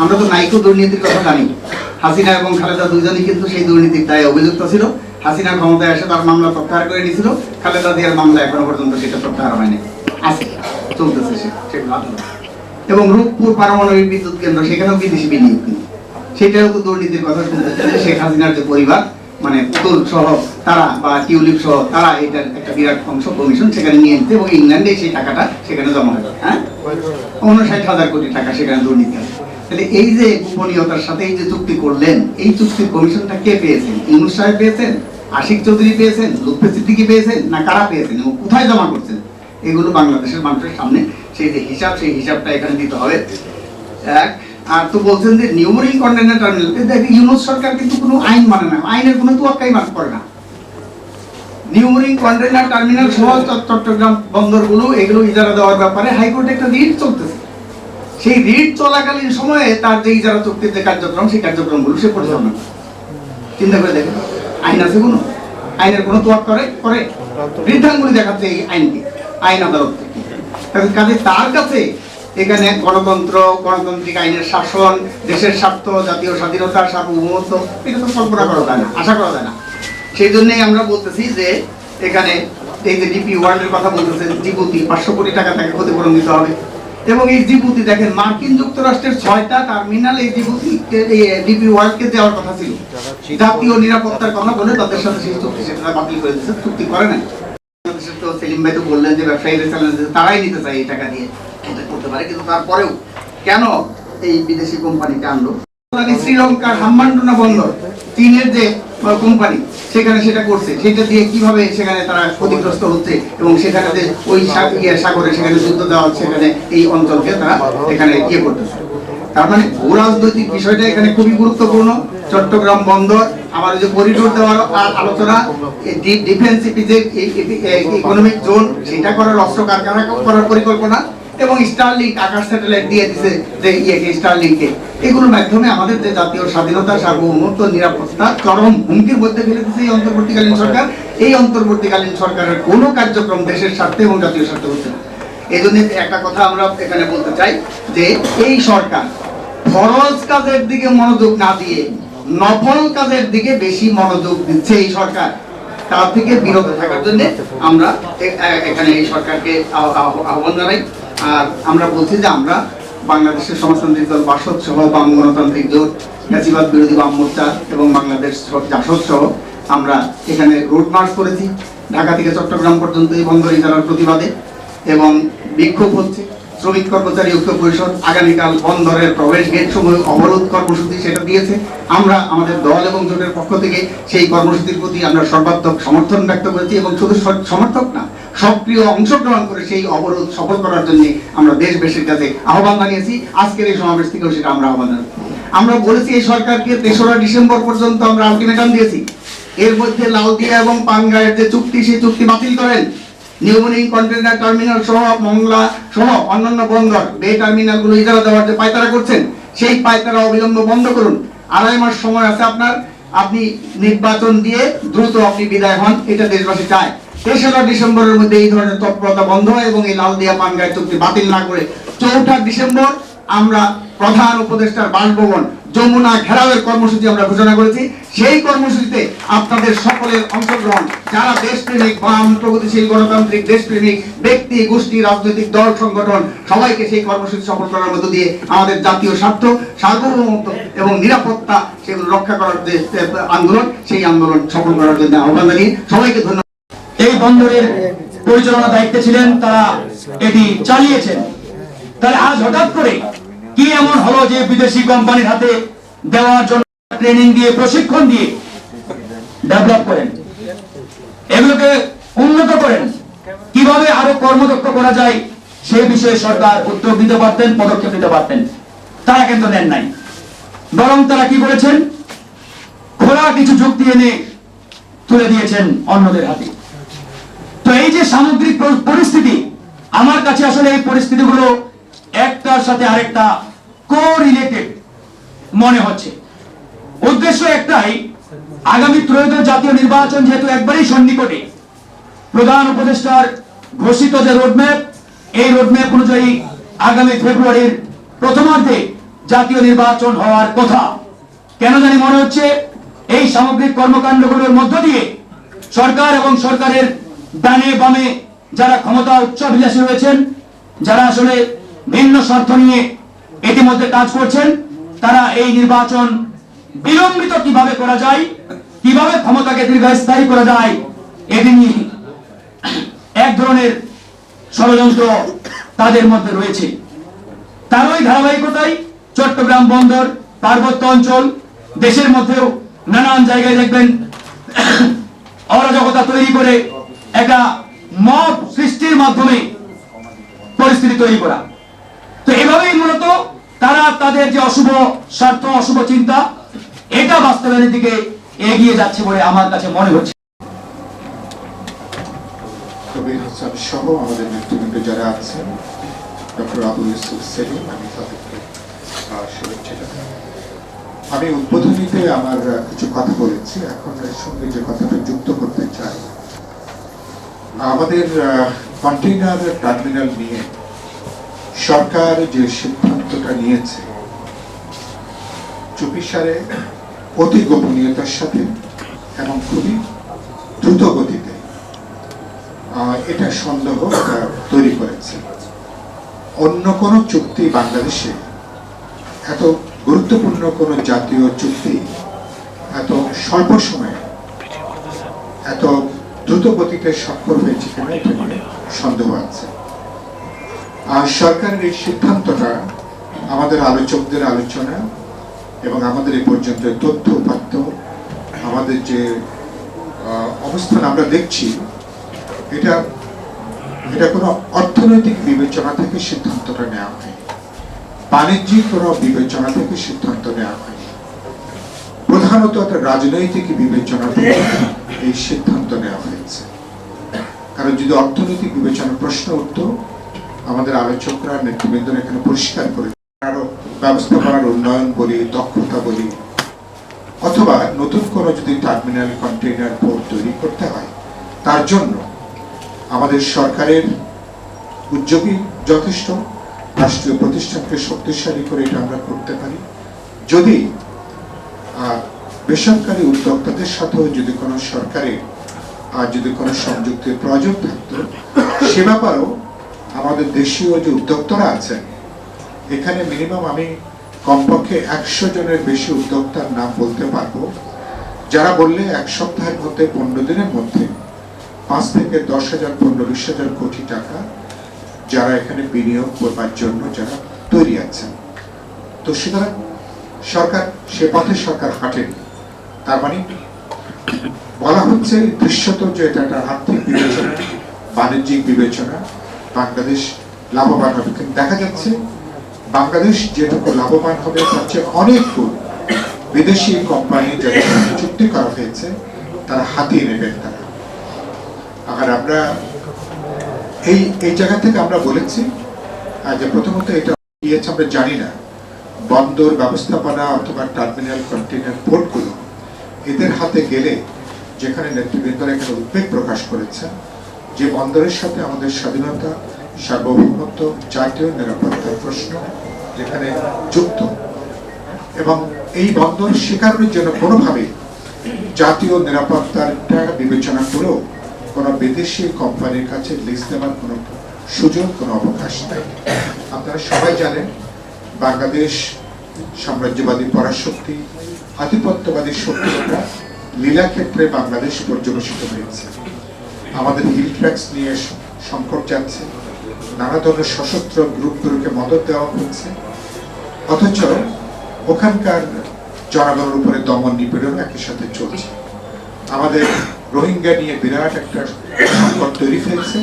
আমরা তো নাইকো দুর্নীতির কথা জানি। হাসিনা এবং খালেদা দুইজনই কিন্তু সেই দুর্নীতির দায়ে অভিযুক্ত ছিল। হাসিনা ক্ষমতায় এসে তার মামলা প্রত্যাহার করে নিয়েছিল, খালেদা জিয়ার মামলা এখনো পর্যন্ত সেটা প্রত্যাহার হয়নি, আছে, চলতেছে সেগুলো আদালত। এবং রূপপুর পারমাণবিক বিদ্যুৎ কেন্দ্র, সেখানেও বিদেশি বিনিয়োগ, সেটাও তো দুর্নীতির কথা শুনতেছে। শেখ হাসিনার যে পরিবার, মানে পুতুল সহ তারা বা টিউলিপ সহ তারা এটার একটা বিরাট অংশ কমিশন সেখানে নিয়ে নিতে, এবং ইংল্যান্ডে সেই টাকাটা সেখানে জমা হবে। হ্যাঁ, 59,000 কোটি টাকা সেখানে দুর্নীতি হবে। তাহলে এই যে গোপনীয়তার সাথে এই যে চুক্তি করলেন, এই চুক্তির কমিশনটা কে পেয়েছেন? ইউনূস সাহেব পেয়েছেন, আশিক চৌধুরী পেয়েছেন, লুৎফর সিদ্দিকী পেয়েছেন, না কারা পেয়েছেন এবং কোথায় জমা করছেন? এগুলো বাংলাদেশের মানুষের সামনে সেই যে হিসাব, সেই হিসাবটা এখানে দিতে হবে। এক, আর তো বলছেন যে new marine container terminal, Yunus সরকার কিন্তু কোনো আইন মানে না, আইনের কোনো তোয়াক্কাই করে না। নিউ মেরিন কন্টেইনার টার্মিনাল সহ চট্টগ্রাম বন্দরগুলো এগুলো ইজারা দেওয়ার ব্যাপারে হাইকোর্টে একটা রিট চলতেছে। সেই রিট চলাকালীন সময়ে তার যে ইজারা চুক্তির যে কার্যক্রম, সেই কার্যক্রমগুলো সে পরিচালনা করে। চিন্তা করে দেখেন, আইন আছে কোনো? আইনের কোনো তোয়াক্কা করে? বৃদ্ধাঙ্গুলি দেখাচ্ছে এই আইনকে, আইন আদালত থেকে। কাজে তার কাছে এখানে গণতন্ত্র, গণতান্ত্রিক আইনের শাসন, দেশের স্বার্থ, জাতীয় স্বাধীনতা, সার্বভৌমত্ব, এটা তো কল্পনা করা যায় না, আশা করা যায় না। সেই জন্যই আমরা বলতেছি যে এখানে এই যে ডিপি ওয়ার্ল্ডের কথা বলতেছেন, জিবুতি 500 কোটি টাকা তাকে ক্ষতিপূরণ দিতে হবে। এবং এই জিবুতি দেখেন, মার্কিন যুক্তরাষ্ট্রের 6টা টার্মিনাল এই জিবুতি ডিপি ওয়ার্ল্ডকে দেওয়ার কথা ছিল, জাতীয় নিরাপত্তার কথা বলে তাদের সাথে সেই চুক্তি সেটা বাতিল করে দিয়েছে, চুক্তি করে না। বাংলাদেশের তো সেলিম ভাই তো বললেন যে ব্যবসায়ীরা চ্যালেঞ্জ তারাই নিতে চায় এই টাকা দিয়ে, এটা করতে পারে, কিন্তু তারপরেও কেন এই বিদেশি কোম্পানিকে আনলো? শ্রীলঙ্কার হাম্বান্টনা বন্দর, চীনের যে কোম্পানি সেখানে সেটা করছে, সেটা দিয়ে কিভাবে সেখানে তারা ক্ষতিগ্রস্ত হচ্ছে, এবং সেখানে যে ওই সাগরে সেখানে যুদ্ধ দেওয়া হচ্ছে, সেখানে এই অঞ্চলকে তারা এখানে করতেছে। তার মানে ভূরাজনৈতিক বিষয়টা এখানে খুবই গুরুত্বপূর্ণ। চট্টগ্রাম বন্দর, আমার যে করিডোর দেওয়ার আলোচনা, ডিফেন্স ইকোনমিক জোন সেটা করার, অস্ত্র কারখানা করার পরিকল্পনা, এবং স্টারলিংক আকাশ স্যাটেলাইট দিয়ে দিছে যে স্টারলিংকে, এগুলোর মাধ্যমে আমাদের যে জাতীয় স্বাধীনতা, সার্বভৌমত্ব, নিরাপত্তা চরম হুমকির মধ্যে ফেলে দিচ্ছে এই অন্তর্বর্তীকালীন সরকার। এই অন্তর্বর্তীকালীন সরকারের কোনো কার্যক্রম দেশের স্বার্থে এবং জাতীয় স্বার্থে হচ্ছে না। এই জন্য একটা কথা আমরা এখানে বলতে চাই যে এই সরকার ফরজ কাজের দিকে মনোযোগ না দিয়ে নফল কাজের দিকে বেশি মনোযোগ দিচ্ছে। এই সরকার তার থেকে বিরত থাকার জন্য আমরা এখানে এই সরকারকে আহ্বান জানাই। আর আমরা বলছি যে আমরা বাংলাদেশের সমাজতান্ত্রিক দল বাসদ সহ বাম গণতান্ত্রিক জোট, ফ্যাসিবাদ বিরোধী বাম মোর্চা এবং বাংলাদেশ জাসদ সহ আমরা এখানে রোড মার্চ করেছি ঢাকা থেকে চট্টগ্রাম পর্যন্ত এই বন্দর ইজারার প্রতিবাদে, এবং বিক্ষোভ হচ্ছে। শ্রমিক কর্মচারী ঐক্য পরিষদ আগামীকাল বন্দরের প্রবেশ গেট সমূহ অবরোধ কর্মসূচি সেটা দিয়েছে। আমরা আমাদের দল এবং জোটের পক্ষ থেকে সেই কর্মসূচির প্রতি আমরা সর্বাত্মক সমর্থন ব্যক্ত করেছি, এবং শুধু সমর্থক না, সক্রিয় অংশগ্রহণ করে সেই অবরোধ সফল করার জন্য আমরা দেশবাসীর কাছে আহ্বান জানিয়েছি। আজকের এই সমাবেশ থেকেও সেটা আমরা আহ্বান জানাই। আমরা বলেছি এই সরকারকে 3রা ডিসেম্বর পর্যন্ত আমরা আলটিমেটাম দিয়েছি, এর মধ্যে লালদিয়া এবং পাঙ্গায়ের যে চুক্তি, সেই চুক্তি বাতিল করেন। নিউ মেরিন কন্টেইনার টার্মিনাল সহ মংলা সহ অন্যান্য বন্দর বে টার্মিনাল গুলো ইজারা দেওয়ার যে পায়তারা করছেন, সেই পায়তারা অবিলম্বে বন্ধ করুন। 2.5 মাস সময় আছে আপনার, আপনি নির্বাচন দিয়ে দ্রুত আপনি বিদায় হন, এটা দেশবাসী চায়। 3রা ডিসেম্বরের মধ্যে এই ধরনের তৎপরতা বন্ধ হয় এবং এই লালদিয়া পাঙ্গায়ের চুক্তি বাতিল না করে 4ঠা ডিসেম্বর আমরা প্রধান উপদেষ্টার বাসভবন যমুনা ঘেরাওয়ের কর্মসূচি আমরা ঘোষণা করেছি। সেই কর্মসূচিতে আপনাদের সকলের অংশগ্রহণ, যারা দেশপ্রেমিক, বাম, প্রগতিশীল, গণতান্ত্রিক, দেশপ্রেমিক ব্যক্তি, গোষ্ঠী, রাজনৈতিক দল, সংগঠন, সবাইকে সেই কর্মসূচি সফল করার মধ্য দিয়ে আমাদের জাতীয় স্বার্থ, সার্বভৌমত্ব এবং নিরাপত্তা সেগুলো রক্ষা করার যে আন্দোলন, সেই আন্দোলন সফল করার জন্য আহ্বান জানিয়ে সবাইকে ধন্যবাদ। এই বন্দরের পরিচালনা দায়িত্বে ছিলেন, তারা এটি চালিয়েছেন। তাহলে আজ হঠাৎ করে কি এমন হলো যে বিদেশি কোম্পানির হাতে দেওয়ার জন্য ট্রেনিং দিয়ে, প্রশিক্ষণ দিয়ে ডেভেলপ করেন, এগুলোকে উন্নত করেন, কিভাবে আরো কর্মদক্ষ করা যায় সেই বিষয়ে সরকার উদ্যোগ নিতে পারতেন, পদক্ষেপ নিতে পারতেন। তারা কিন্তু নেন নাই, বরং তারা কি করেছেন, খোলা কিছু যুক্তি এনে তুলে দিয়েছেন অন্যদের হাতে। তো এই যে সামগ্রিক পরিস্থিতি, আমার কাছে আসলে এই পরিস্থিতিগুলো একটার সাথে আরেকটা কোরিলেটেড মনে হচ্ছে। উদ্দেশ্য একটাই, আগামী ত্রয়োদশ জাতীয় নির্বাচন যেহেতু একবারই সন্নিকটে, প্রধান উপদেষ্টার ঘোষিত যে রোডম্যাপ, এই রোডম্যাপ অনুযায়ী আগামী ফেব্রুয়ারির প্রথমার্ধে জাতীয় নির্বাচন হওয়ার কথা। কেন জানি মনে হচ্ছে এই সামগ্রিক কর্মকাণ্ডগুলোর মধ্য দিয়ে সরকার এবং সরকারের ডানে বামে যারা ক্ষমতা উচ্চাভিলাষী রয়েছেন, যারা আসলে ভিন্ন স্বার্থ নিয়ে ইতিমধ্যে কাজ করছেন, তারা এই নির্বাচন বিলম্বিত কিভাবে করা যায়, কিভাবে ক্ষমতাকে দীর্ঘস্থায়ী করা যায়, এটি নিয়ে এক ধরনের ষড়যন্ত্র তাদের মধ্যে রয়েছে। তারই ধারাবাহিকতায় চট্টগ্রাম বন্দর, পার্বত্য অঞ্চল, দেশের মধ্যেও নানান জায়গায় দেখবেন অরাজকতা তৈরি করে একটা মব সৃষ্টির মাধ্যমে পরিস্থিতি তৈরি করা। তো এভাবেই মূলত তারা তাদের যে অশুভ স্বার্থ, অশুভ চিন্তা, এটা বাস্তবায়নের দিকে এগিয়ে যাচ্ছে বলে আমার কাছে মনে হচ্ছে। কবির হাসান সহ আমাদের নেতৃবৃন্দ যারা আছেন, ডক্টর আবুল ইউসুফ সেলিম, আমি তাদেরকে শুভেচ্ছা জানাই। আমি উদ্বোধনীতে আমার কিছু কথা বলেছি, এখন এর সঙ্গে যে কথাটা যুক্ত করতে চাই, আমাদের কন্টেইনার টার্মিনাল নিয়ে সরকার যে সিদ্ধান্তটা নিয়েছে চুপিসারে, অতি গোপনীয়তার সাথে এবং খুবই দ্রুত গতিতে, এটা সন্দেহ তৈরি করেছে। অন্য কোন চুক্তি বাংলাদেশে, এত গুরুত্বপূর্ণ কোন জাতীয় চুক্তি এত স্বল্প সময়ে এত দ্রুত গতিতে স্বাক্ষর হয়েছে কিনা এটা নিয়ে সন্দেহ আছে। আর সরকারের এই সিদ্ধান্তটা আমাদের আলোচকদের আলোচনা এবং আমাদের এই পর্যন্ত তথ্য উপাত্ত, আমাদের যে অবস্থান আমরা দেখছি, এটা কোনো অর্থনৈতিক বিবেচনা থেকে সিদ্ধান্তটা নেওয়া হয়নি, বাণিজ্যিক কোনো বিবেচনা থেকে সিদ্ধান্ত নেওয়া হয়নি, প্রধানত একটা রাজনৈতিক বিবেচনা থেকে এই সিদ্ধান্ত নেওয়া হয়েছে। কারণ যদি অর্থনৈতিক বিবেচনার প্রশ্ন উঠত, আমাদের আলোচকরা নেতৃবৃন্দরা এখানে পরিষ্কার করে আরো ব্যবস্থাপনার উন্নয়ন বলি, দক্ষতা বলি, অথবা নতুন কোনো যদি টার্মিনাল কন্টেইনার পোর্ট তৈরি করতে হয়, তার জন্য আমাদের সরকারের উদ্যোগী যথেষ্ট, রাষ্ট্রীয় প্রতিষ্ঠানকে শক্তিশালী করে এটা আমরা করতে পারি। যদি বেসরকারি উদ্যোক্তাদের সাথেও যদি কোনো সরকারের যদি কোনো সংযুক্তির প্রয়োজন থাকতো, সে ব্যাপারেও আমাদের দেশীয় যে উদ্যোক্তারা আছেন, এখানে মিনিমাম আমি কমপক্ষে 100 জনের বেশি উদ্যোক্তার নাম বলতে পারবো, যারা বললে এক সপ্তাহের মধ্যে, 15 দিনের মধ্যে 5 থেকে 10,000, 15-20,000 কোটি টাকা যারা এখানে বিনিয়োগ করবার জন্য যারা তৈরি আছেন। তো সুতরাং সরকার সে পথে সরকার হাঁটেনি। তার মানে বলা হচ্ছে দৃশ্যত যে এটা একটা আর্থিক বিবেচনা, বাণিজ্যিক বিবেচনা, বাংলাদেশ লাভবান হবে। কিন্তু দেখা যাচ্ছে বাংলাদেশ যেটুকু লাভবান হবে তার চেয়ে অনেক গুণ বিদেশি কোম্পানি যাদের চুক্তি করা হয়েছে তারা হাতিয়ে নেবেন তারা। আর আমরা এই জায়গা থেকে আমরা বলেছি যে প্রথমত এটা দিয়েছে আমরা জানি না, বন্দর ব্যবস্থাপনা অথবা টার্মিনাল কন্টেইনার পোর্টগুলো এদের হাতে গেলে, যেখানে নেতৃবৃন্দরা এখানে উদ্বেগ প্রকাশ করেছেন যে বন্দরের সাথে আমাদের স্বাধীনতা, সার্বভৌমত্ব, জাতীয় নিরাপত্তার প্রশ্ন যেখানে যুক্ত, এবং এই বন্দর স্বীকারের জন্য কোনোভাবে জাতীয় নিরাপত্তাটা বিবেচনা করেও কোনো বিদেশি কোম্পানির কাছে লিজ দেওয়ার কোনো সুযোগ, কোনো অবকাশ নেই। আপনারা সবাই জানেন বাংলাদেশ সাম্রাজ্যবাদী পরাশক্তি, আধিপত্যবাদী শক্তিটা লীলা ক্ষেত্রে বাংলাদেশ পর্যবেসিত হয়েছে। আমাদের হিল ট্র্যাক্স নিয়ে সংকট যাচ্ছে, নানা ধরনের সশস্ত্র গ্রুপগুলোকে মদত দেওয়া হচ্ছে, অথচ ওখানকার জনগণের উপরে দমন নিপীড়ন একই সাথে চলছে। আমাদের রোহিঙ্গা নিয়ে বিরাট একটা সংকট তৈরি হয়েছে।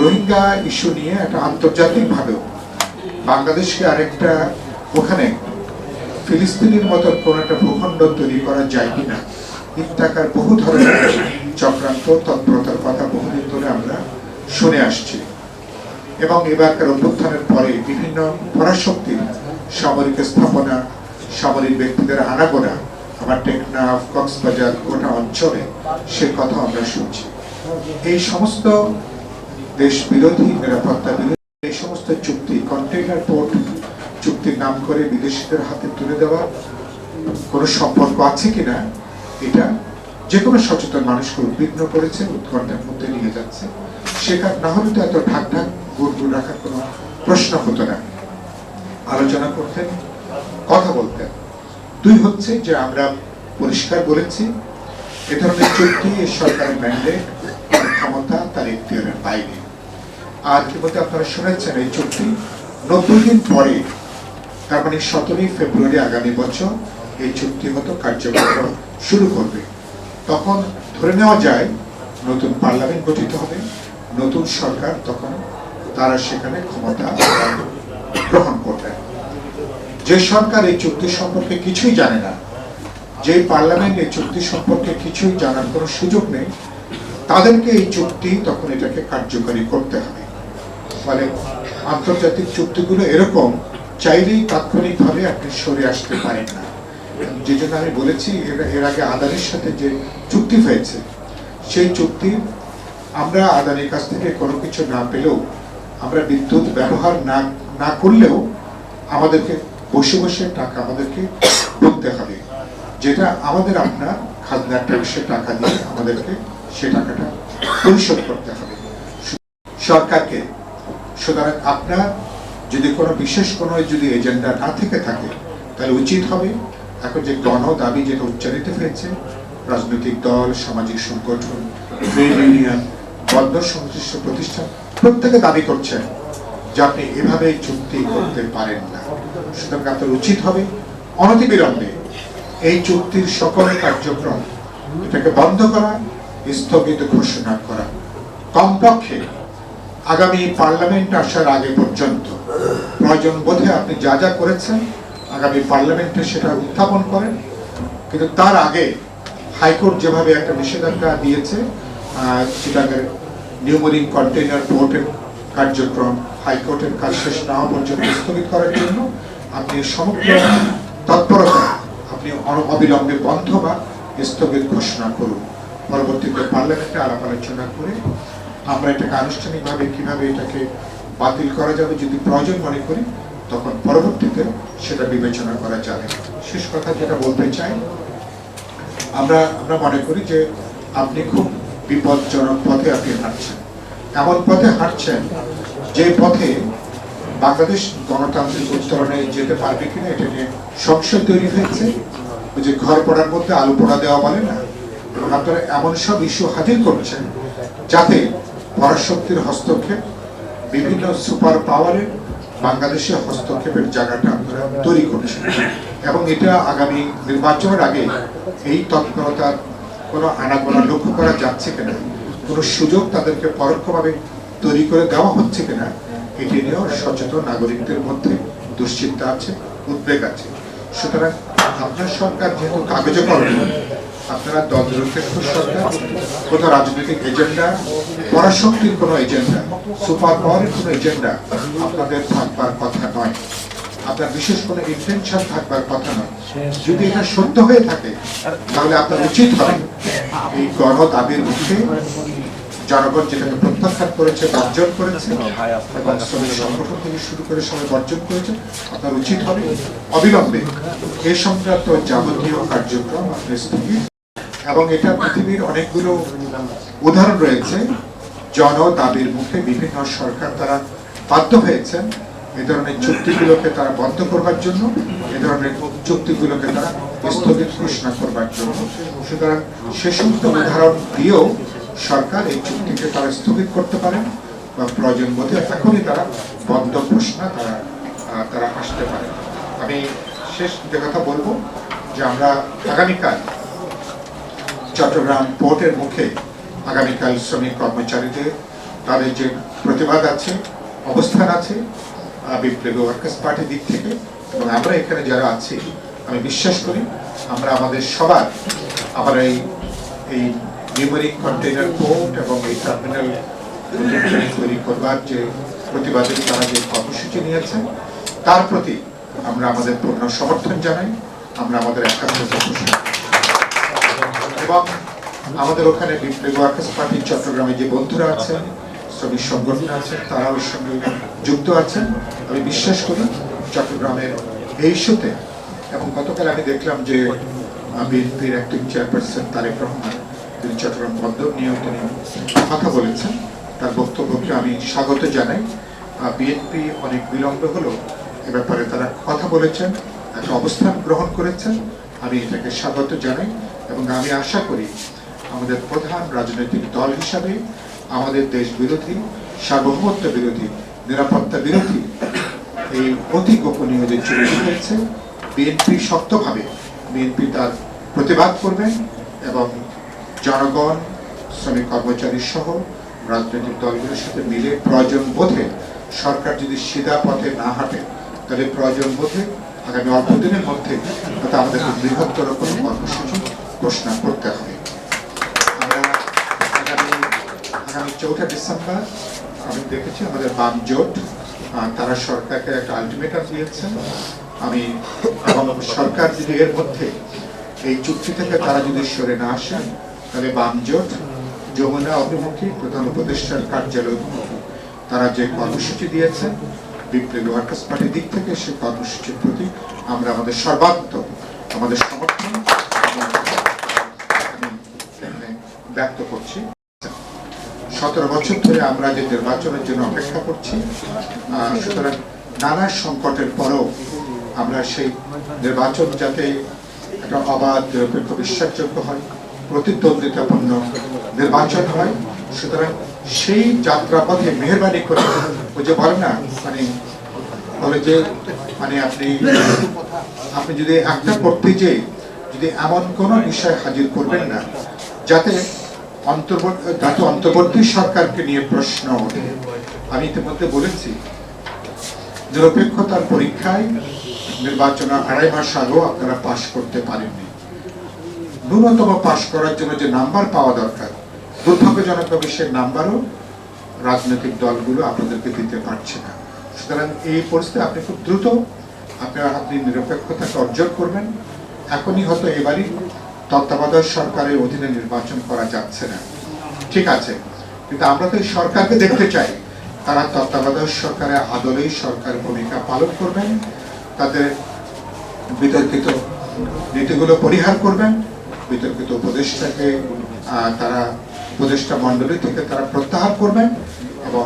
রোহিঙ্গা ইস্যু নিয়ে একটা আন্তর্জাতিকভাবেও বাংলাদেশকে আরেকটা ওখানে ফিলিস্তিনের মতো কোন একটা ভূখণ্ড তৈরি করা যায় কিনা, ইত্যাকার বহু ধরনের চক্রান্ত তৎপরতার কথা বহুদিন ধরে আমরা শুনে আসছি। এবং এবারকার অভ্যুত্থানের পরে বিভিন্ন পরাশক্তির সামরিক স্থাপনা, সামরিক ব্যক্তিদের আনাগোনা আমার টেকনাফ, কক্সবাজার গোটা অঞ্চলে সে কথা আমরা শুনছি। এই সমস্ত দেশ বিরোধী, নিরাপত্তা বিরোধী এই সমস্ত চুক্তি, কন্টেইনার পোর্ট চুক্তি চুক্তির নাম করে বিদেশিদের হাতে তুলে দেওয়া কোনো সম্পর্ক আছে কিনা, এটা যে কোনো সচেতন মানুষকে উদ্বিগ্ন করেছে, উৎকণ্ঠার মধ্যে নিয়ে যাচ্ছে। সেখানে না হলে তো এত ঢাক ঢাক গুড় রাখার কোনো প্রশ্ন হতো না। আলোচনা করতেন, কথা বলতেন। দুই হচ্ছে যে আমরা পরিষ্কার বলেছি এ ধরনের চুক্তি এই সরকারের ম্যান্ডেট, ক্ষমতা, তার ইখতিয়ারের বাইরে। আর কি বলতে আপনারা শুনেছেন এই চুক্তি 90 দিন পরে, তার মানে 17 ফেব্রুয়ারি আগামী বছর এই চুক্তি হয়তো কার্যক্রম শুরু করবে। তখন ধরে নেওয়া যায় নতুন পার্লামেন্ট গঠিত হবে, নতুন সরকার তখন তারা সেখানে ক্ষমতা গ্রহণ করবে। যে সরকার এই চুক্তি সম্পর্কে কিছুই জানে না, যে পার্লামেন্ট এই চুক্তি সম্পর্কে কিছুই জানার কোনো সুযোগ নেই, তাদেরকে এই চুক্তি তখন এটাকে কার্যকরী করতে হবে। ফলে আন্তর্জাতিক চুক্তিগুলো এরকম, চাইলেই তাৎক্ষণিকভাবে আপনি সরে আসতে পারেন না। যে জন্য আমি বলেছি এর আগে আদানির সাথে যে চুক্তি হয়েছে, সেই চুক্তি আমরা আদানির কাছ থেকে কোনো কিছু না পেলেও, আমরা বিদ্যুৎ ব্যবহার না করলেও আমাদেরকে বসে বসে টাকা আমাদেরকে গুনতে হবে, যেটা আমাদের আপনার খাজনার ট্যাক্সের টাকা দিয়ে আমাদেরকে সে টাকাটা পরিশোধ করতে হবে সরকারকে। সুতরাং আপনার যদি কোনো বিশেষ কোনো যদি এজেন্ডা না থেকে থাকে, তাহলে উচিত হবে এখন যে গণ দাবি যেটা উচ্চারিত হয়েছে, রাজনৈতিক দল, সামাজিক সংগঠন, ট্রেড ইউনিয়ন, বন্দর সংশ্লিষ্ট প্রতিষ্ঠান প্রত্যেকে দাবি করছেন যে আপনি এভাবে চুক্তি করতে পারেন না। সুতরাং আপনার উচিত হবে অনতিবিলম্বে এই চুক্তির সকল কার্যক্রম এটাকে বন্ধ করা, স্থগিত ঘোষণা করা। কমপক্ষে আগামী পার্লামেন্ট আসার আগে পর্যন্ত প্রয়োজন বোধে আপনি যা যা করেছেন আগামী পার্লামেন্টে সেটা উত্থাপন করেন। কিন্তু তার আগে হাইকোর্ট যেভাবে একটা নিষেধাজ্ঞা দিয়েছে, চিটাগাং নিউমেরিং কন্টেইনার পোর্টের কার্যক্রম হাইকোর্টের কাজ শেষ না হওয়া পর্যন্ত স্থগিত করার জন্য আপনি সমগ্র তৎপরতা আপনি অবিলম্বে বন্ধ বা স্থগিত ঘোষণা করুন। পরবর্তীতে পার্লামেন্টে আলাপ আলোচনা করে আমরা এটাকে আনুষ্ঠানিকভাবে কিভাবে এটাকে বাতিল করা যাবে যদি প্রয়োজন মনে করি, তখন পরবর্তীতে সেটা বিবেচনা করা যাবে। শেষ কথা যেটা বলতে চাই, আমরা মনে করি যে আপনি খুব বিপজ্জনক পথে আপনি হাঁটছেন। এমন পথে হাঁটছেন যে পথে বাংলাদেশ গণতান্ত্রিক উত্তরণে যেতে পারবে কিনা এটা নিয়ে সংশয় তৈরি হয়েছে। ওই যে ঘর পড়ার মধ্যে আলু পোড়া দেওয়া বলে না, আপনারা এমন সব ইস্যু হাজির করছেন যাতে পরাশক্তির হস্তক্ষেপ, বিভিন্ন সুপার পাওয়ারের বাংলাদেশের হস্তক্ষেপের জায়গাটা আপনারা তৈরি করছেন। এবং এটা আগামী নির্বাচনের আগে এই তৎপরতার কোনো আনাগোনা লক্ষ্য করা যাচ্ছে কিনা, কোনো সুযোগ তাদেরকে পরোক্ষভাবে তৈরি করে দেওয়া হচ্ছে কিনা, এটি নিয়েও সচেতন নাগরিকদের মধ্যে দুশ্চিন্তা আছে, উদ্বেগ আছে। সুতরাং আপনার সরকার যেহেতু কাগজে কলমে, আপনারা দলনিরপেক্ষ সরকার, কোনো রাজনৈতিক এজেন্ডা, পরাশক্তির কোনো এজেন্ডা, সুপার পাওয়ারের কোনো এজেন্ডা আপনাদের থাকবার কথা নয়, আপনার বিশেষ কোনো ইন্টেনশন থাকবার কথা নয়। যদি এটা সত্য হয়ে থাকে তাহলে আপনার উচিত হবে এই গণ দাবির মুখে জনগণ যেটাকে প্রত্যাখ্যান করেছে, বর্জন করেছে, এবং শ্রমিক সংগঠন থেকে শুরু করে সবাই বর্জন করেছে, আপনার উচিত হবে অবিলম্বে এই সংক্রান্ত যাবতীয় কার্যক্রম আপনি স্থগিত। এবং এটা পৃথিবীর অনেকগুলো উদাহরণ রয়েছে, জন দাবির মুখে বিভিন্ন সরকার তারা বাধ্য হয়েছেন এই ধরনের চুক্তিগুলোকে তারা বন্ধ করবার জন্য, এই ধরনের চুক্তিগুলোকে তারা স্থগিত ঘোষণা করবার জন্য। সুতরাং সে সমস্ত উদাহরণ দিয়েও সরকার এই চুক্তিকে তারা স্থগিত করতে পারেন বা প্রয়োজন বোধে এখনই তারা বন্ধ ঘোষণা তারা আসতে পারে। আমি শেষ যে কথা বলবো যে আমরা আগামীকাল চট্টগ্রাম পোর্টের মুখে আগামীকাল শ্রমিক কর্মচারীদের তাদের যে প্রতিবাদ আছে, অবস্থান আছে বিপ্লবী ওয়ার্কার্স পার্টির দিক থেকে, এবং আমরা এখানে যারা আছি আমি বিশ্বাস করি আমরা আমাদের সবার আমার এই নিউমেরিক কন্টেইনার পোর্ট এবং এই টার্মিনাল তৈরি করবার যে প্রতিবাদী তারা যে কর্মসূচি নিয়েছেন তার প্রতি আমরা আমাদের পূর্ণ সমর্থন জানাই। আমরা আমাদের একাত্মতা ঘোষণা এবং আমাদের ওখানে বিপ্লবী ওয়ার্কার্স পার্টির চট্টগ্রামে যে বন্ধুরা আছেন, শ্রমিক সংগঠন আছেন, তারাও এর সঙ্গে যুক্ত আছেন। আমি বিশ্বাস করি চট্টগ্রামের এই ইস্যুতে। এবং গতকাল আমি দেখলাম যে বিএনপির অ্যাক্টিং চেয়ারপারসন তারেক রহমান তিনি চট্টগ্রাম বন্দর নিয়েও তিনি কথা বলেছেন। তার বক্তব্যকে আমি স্বাগত জানাই। বিএনপি অনেক বিলম্ব হলো এ ব্যাপারে তারা কথা বলেছেন, একটা অবস্থান গ্রহণ করেছেন, আমি এটাকে স্বাগত জানাই। এবং আমি আশা করি আমাদের প্রধান রাজনৈতিক দল হিসাবে আমাদের দেশ বিরোধী, সার্বভৌমত্ব বিরোধী, নিরাপত্তা বিরোধী এই অতি গোপনীয় যে চুরি হয়েছে, বিএনপি শক্তভাবে তার প্রতিবাদ করবেন এবং জনগণ, শ্রমিক কর্মচারী সহ রাজনৈতিক দলগুলোর সাথে মিলে প্রয়োজন বোধে সরকার যদি সিধা পথে না হাঁটে তাহলে প্রয়োজন বোধে আগামী অল্প দিনের মধ্যে আমাদেরকে বৃহত্তর কোনো কর্মসূচি ঘোষণা করতে হবে। আমরা আগামী 4 ডিসেম্বর আমি দেখেছি আমাদের বাম জোট তারা সরকারকে একটা আলটিমেটাম দিয়েছেন। আমি এবং সরকার যদি এর মধ্যে এই চুক্তি থেকে তারা যদি সরে না আসেন তাহলে বাম জোট যমুনা অভিমুখী প্রধান উপদেষ্টার কার্যালয় অভিমুখী তারা যে কর্মসূচি দিয়েছেন বিপ্লবী ওয়ার্কার্স পার্টির দিক থেকে সেই কর্মসূচির প্রতি আমরা আমাদের সর্বাত্মক আমাদের সমর্থন ব্যক্ত করছি। 17 বছর ধরে আমরা যে নির্বাচনের জন্য অপেক্ষা করছি, সুতরাং নানা সংকটের পরেও আমরা সেই নির্বাচন যাতে একটা অবাধ, নিরপেক্ষ, বিশ্বাসযোগ্য হয়, প্রতিদ্বন্দ্বিতাপূর্ণ নির্বাচন হয়, সুতরাং সেই যাত্রাপথে মেহরবানি করে ওই যে বলে না বলে যে আপনি যদি একটা করতে যে যদি এমন কোনো বিষয় হাজির করবেন না যাতে অন্তর্বর্তী সরকারকে নিয়ে প্রশ্ন ওঠে। আমি ইতিমধ্যে বলেছি নিরপেক্ষতার পরীক্ষায় নির্বাচন 2.5 মাস আগেও আপনারা পাশ করতে পারেননি। ন্যূনতম পাশ করার জন্য যে নাম্বার পাওয়া দরকার, দুর্ভাগ্যজনকভাবে সেই নাম্বারও রাজনৈতিক দলগুলো আপনাদেরকে দিতে পারছে না। সুতরাং এই পরিস্থিতি আপনি খুব দ্রুত আপনি নিরপেক্ষতাকে অর্জন করবেন। এখনই হয়তো এবারই তত্ত্বাবধায়ক সরকারের অধীনে নির্বাচন করা যাচ্ছে না, ঠিক আছে, কিন্তু আমরা তো এই সরকারকে দেখতে চাই তারা তত্ত্বাবধায়ক সরকারের আদলেই সরকার ভূমিকা পালন করবেন, তাদের বিতর্কিত নীতিগুলো পরিহার করবেন, বিতর্কিত উপদেষ্টাকে তারা উপদেষ্টা মণ্ডলী থেকে তারা প্রত্যাহার করবেন এবং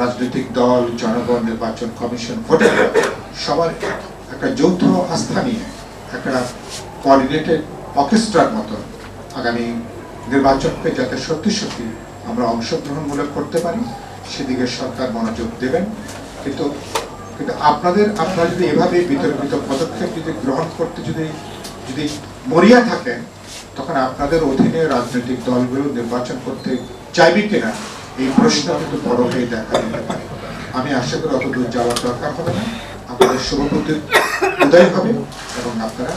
রাজনৈতিক দল, জনগণ, নির্বাচন কমিশন, ভোটার সবার একটা যৌথ আস্থা নিয়ে একটা কোঅর্ডিনেটেড অর্কেস্ট্রার মতো আগামী নির্বাচনকে যাতে সত্যি সত্যি আমরা অংশগ্রহণমূলক করতে পারি সেদিকে সরকার মনোযোগ দেবেন। কিন্তু আপনারা যদি এভাবে বিতর্কিত পদক্ষেপ যদি গ্রহণ করতে যদি মরিয়া থাকেন তখন আপনাদের অধীনে রাজনৈতিক দলগুলো নির্বাচন করতে চাইবে কিনা এই প্রশ্ন কিন্তু বড় হয়ে দেখা দিতে পারে। আমি আশা করি অত দূর যাওয়ার দরকার হবে না, আপনাদের শুভবুদ্ধির উদয় হবে এবং আপনারা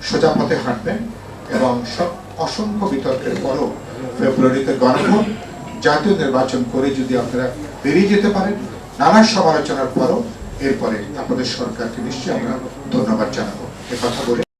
সোজা পথে হাঁটবেন এবং সব অসংখ্য বিতর্কের পরও ফেব্রুয়ারিতে গণভোট, জাতীয় নির্বাচন করে যদি আপনারা বেরিয়ে যেতে পারেন নানা সমালোচনার পরও এরপরে আপনাদের সরকারকে নিশ্চয়ই আমরা ধন্যবাদ জানাবো। এ কথা বলে